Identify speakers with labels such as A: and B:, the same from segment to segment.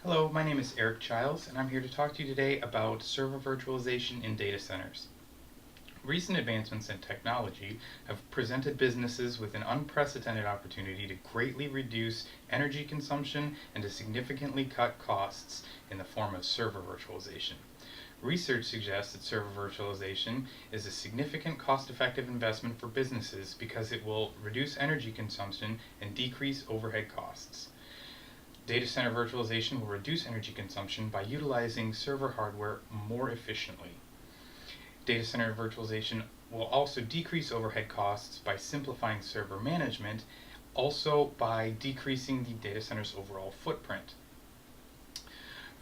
A: Hello, my name is Eric Childs, and I'm here to talk to you today about server virtualization in data centers. Recent advancements in technology have presented businesses with an unprecedented opportunity to greatly reduce energy consumption and to significantly cut costs in the form of server virtualization. Research suggests that server virtualization is a significant cost-effective investment for businesses because it will reduce energy consumption and decrease overhead costs. Data center virtualization will reduce energy consumption by utilizing server hardware more efficiently. Data center virtualization will also decrease overhead costs by simplifying server management, also by decreasing the data center's overall footprint.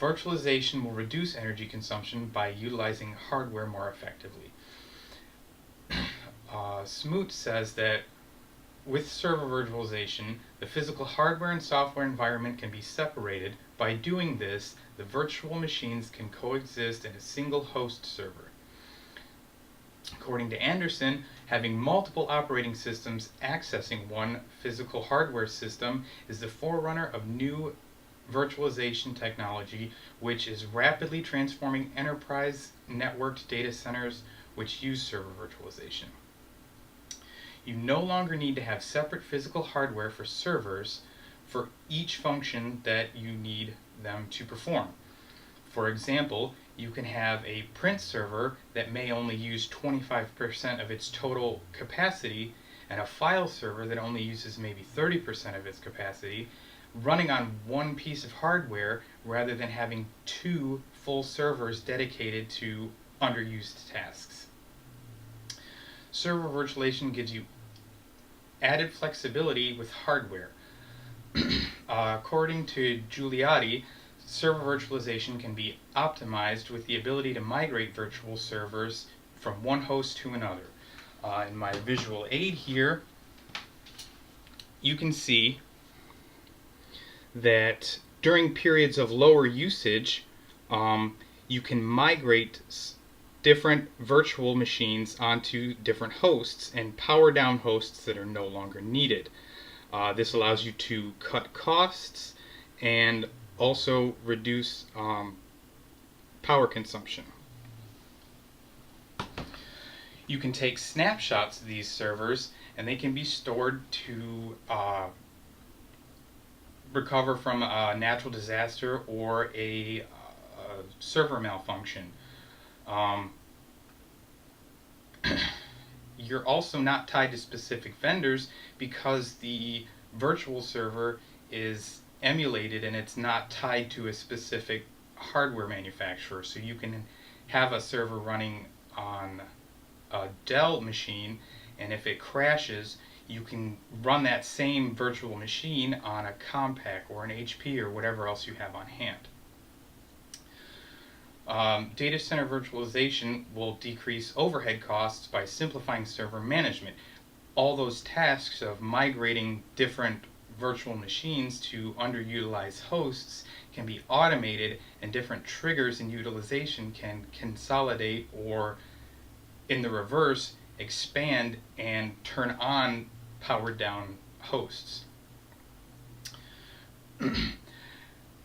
A: Virtualization will reduce energy consumption by utilizing hardware more effectively. Smoot says that with server virtualization, the physical hardware and software environment can be separated. By doing this, the virtual machines can coexist in a single host server. According to Anderson, having multiple operating systems accessing one physical hardware system is the forerunner of new virtualization technology, which is rapidly transforming enterprise networked data centers which use server virtualization. You no longer need to have separate physical hardware for servers for each function that you need them to perform. For example, you can have a print server that may only use 25% of its total capacity and a file server that only uses maybe 30% of its capacity, running on one piece of hardware rather than having two full servers dedicated to underused tasks. Server virtualization gives you added flexibility with hardware. According to Giuliotti, server virtualization can be optimized with the ability to migrate virtual servers from one host to another. In my visual aid here, you can see that during periods of lower usage, you can migrate different virtual machines onto different hosts and power down hosts that are no longer needed. This allows you to cut costs and also reduce power consumption. You can take snapshots of these servers and they can be stored to recover from a natural disaster or a server malfunction. You're also not tied to specific vendors because the virtual server is emulated and it's not tied to a specific hardware manufacturer. So you can have a server running on a Dell machine, and if it crashes, you can run that same virtual machine on a Compaq or an HP or whatever else you have on hand. Data center virtualization will decrease overhead costs by simplifying server management. All those tasks of migrating different virtual machines to underutilized hosts can be automated, and different triggers in utilization can consolidate or, in the reverse, expand and turn on powered down hosts.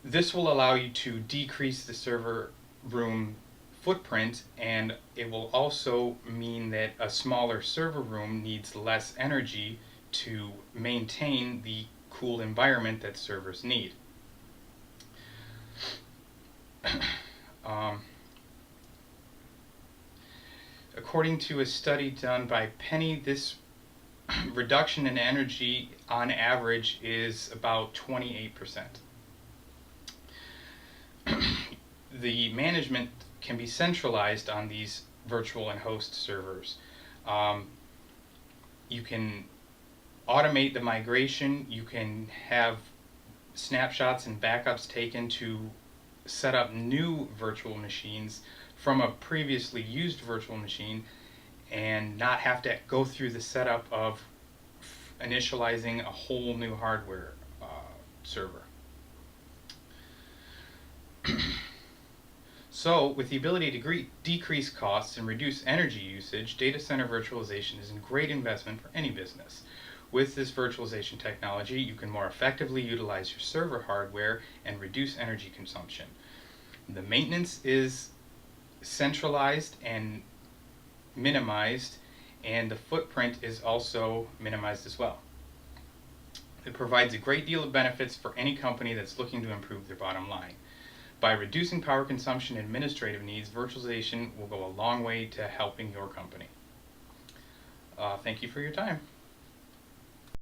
A: This will allow you to decrease the server room footprint, and it will also mean that a smaller server room needs less energy to maintain the cool environment that servers need. According to a study done by Penny, this reduction in energy on average is about 28%. The management can be centralized on these virtual and host servers. You can automate the migration. You can have snapshots and backups taken to set up new virtual machines from a previously used virtual machine and not have to go through the setup of initializing a whole new hardware server. So, with the ability to decrease costs and reduce energy usage, data center virtualization is a great investment for any business. With this virtualization technology, you can more effectively utilize your server hardware and reduce energy consumption. The maintenance is centralized and minimized, and the footprint is also minimized as well. It provides a great deal of benefits for any company that's looking to improve their bottom line. By reducing power consumption and administrative needs, virtualization will go a long way to helping your company. Thank you for your time.